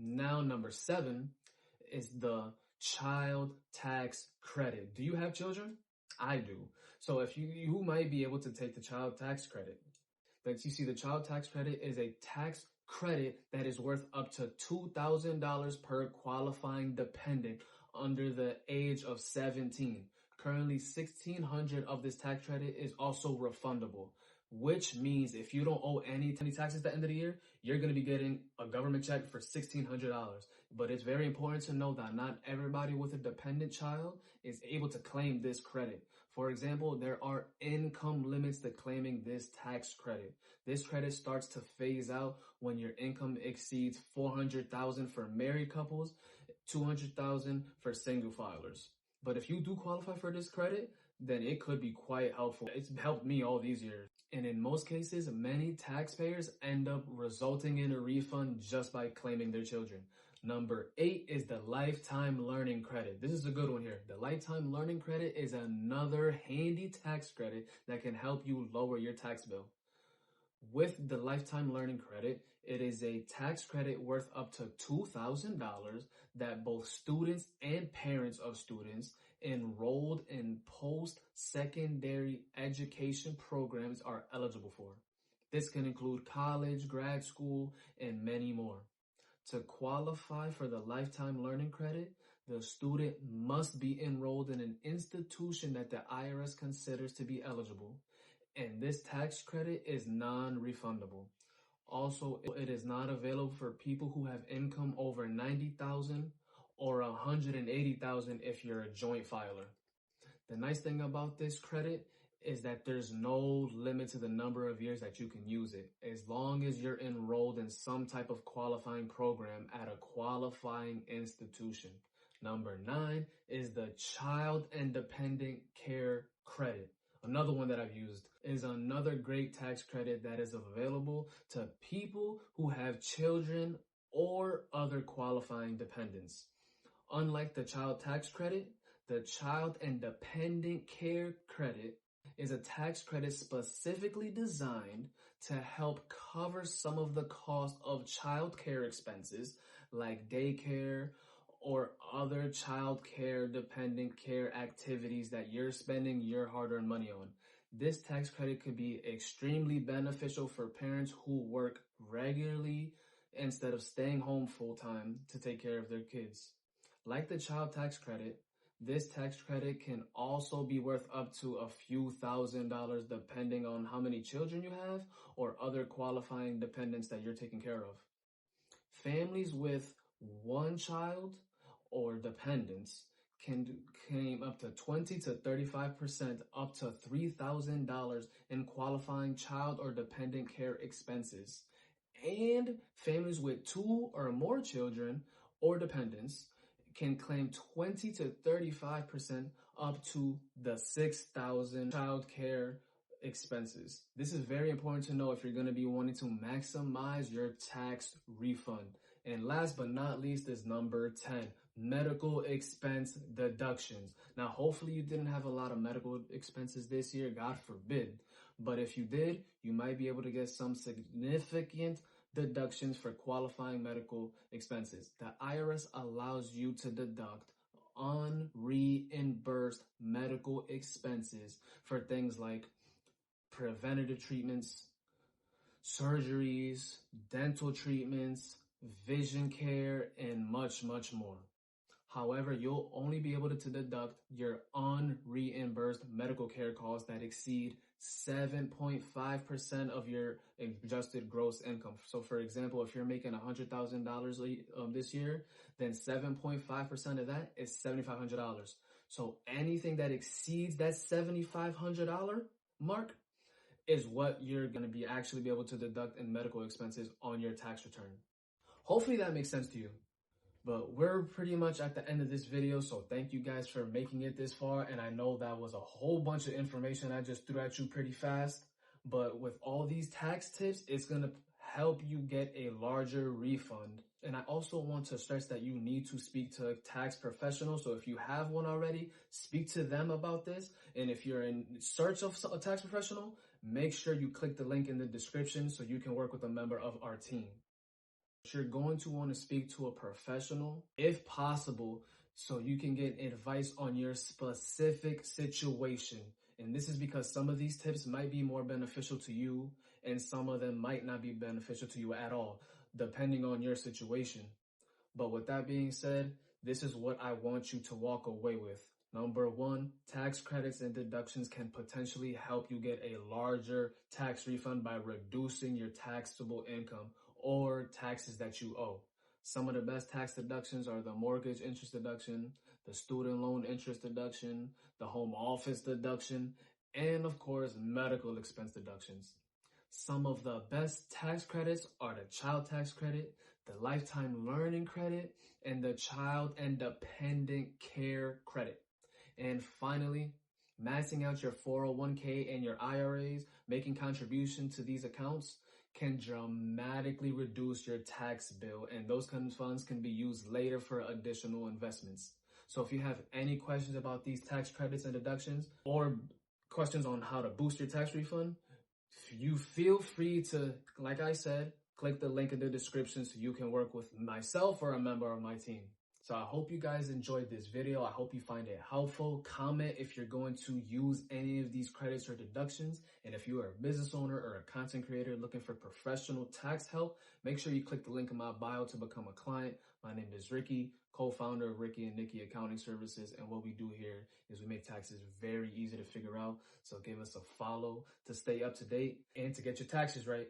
Now, number 7 is the child tax credit. Do you have children? I do. So if you might be able to take the child tax credit. But you see, the child tax credit is a tax credit that is worth up to $2,000 per qualifying dependent under the age of 17. Currently, $1,600 of this tax credit is also refundable, which means if you don't owe any taxes at the end of the year, you're going to be getting a government check for $1,600. But it's very important to know that not everybody with a dependent child is able to claim this credit. For example, there are income limits to claiming this tax credit. This credit starts to phase out when your income exceeds $400,000 for married couples, $200,000 for single filers. But if you do qualify for this credit, then it could be quite helpful. It's helped me all these years. And in most cases, many taxpayers end up resulting in a refund just by claiming their children. Number 8 is the lifetime learning credit. This is a good one here. The lifetime learning credit is another handy tax credit that can help you lower your tax bill. With the lifetime learning credit, it is a tax credit worth up to $2,000 that both students and parents of students enrolled in post-secondary education programs are eligible for. This can include college, grad school, and many more. To qualify for the lifetime learning credit, the student must be enrolled in an institution that the IRS considers to be eligible, and this tax credit is non-refundable. Also, it is not available for people who have income over $90,000 or $180,000 if you're a joint filer. The nice thing about this credit is that there's no limit to the number of years that you can use it, as long as you're enrolled in some type of qualifying program at a qualifying institution. Number 9 is the Child and Dependent Care Credit. Another one that I've used is another great tax credit that is available to people who have children or other qualifying dependents. Unlike the child tax credit, the Child and Dependent Care Credit is a tax credit specifically designed to help cover some of the cost of child care expenses like daycare or other child care dependent care activities that you're spending your hard-earned money on. This tax credit could be extremely beneficial for parents who work regularly instead of staying home full-time to take care of their kids. Like the child tax credit, this tax credit can also be worth up to a few $1,000s depending on how many children you have or other qualifying dependents that you're taking care of. Families with one child or dependents can claim up to 20 to 35% up to $3,000 in qualifying child or dependent care expenses. And families with 2 or more children or dependents can claim 20 to 35% up to the $6,000 child care expenses. This is very important to know if you're going to be wanting to maximize your tax refund. And last but not least is number 10, medical expense deductions. Now, hopefully you didn't have a lot of medical expenses this year, God forbid. But if you did, you might be able to get some significant deductions for qualifying medical expenses. The IRS allows you to deduct unreimbursed medical expenses for things like preventative treatments, surgeries, dental treatments, vision care, and much, much more. However, you'll only be able to deduct your unreimbursed medical care costs that exceed 7.5% of your adjusted gross income. So for example, if you're making $100,000 this year, then 7.5% of that is $7,500. So anything that exceeds that $7,500 mark is what you're going to be actually be able to deduct in medical expenses on your tax return. Hopefully that makes sense to you. But we're pretty much at the end of this video, so thank you guys for making it this far. And I know that was a whole bunch of information I just threw at you pretty fast. But with all these tax tips, it's going to help you get a larger refund. And I also want to stress that you need to speak to a tax professional. So if you have one already, speak to them about this. And if you're in search of a tax professional, make sure you click the link in the description so you can work with a member of our team. You're going to want to speak to a professional, if possible, so you can get advice on your specific situation. And this is because some of these tips might be more beneficial to you and some of them might not be beneficial to you at all, depending on your situation. But with that being said, this is what I want you to walk away with. Number one, tax credits and deductions can potentially help you get a larger tax refund by reducing your taxable income or taxes that you owe. Some of the best tax deductions are the mortgage interest deduction, the student loan interest deduction, the home office deduction, and of course, medical expense deductions. Some of the best tax credits are the child tax credit, the lifetime learning credit, and the child and dependent care credit. And finally, maxing out your 401k and your IRAs, making contribution to these accounts can dramatically reduce your tax bill, and those kind of funds can be used later for additional investments. So if you have any questions about these tax credits and deductions or questions on how to boost your tax refund, you feel free to, like I said, click the link in the description so you can work with myself or a member of my team. So I hope you guys enjoyed this video. I hope you find it helpful. Comment if you're going to use any of these credits or deductions. And if you are a business owner or a content creator looking for professional tax help, make sure you click the link in my bio to become a client. My name is Ricky, co-founder of Ricky and Nikki Accounting Services. And what we do here is we make taxes very easy to figure out. So give us a follow to stay up to date and to get your taxes right.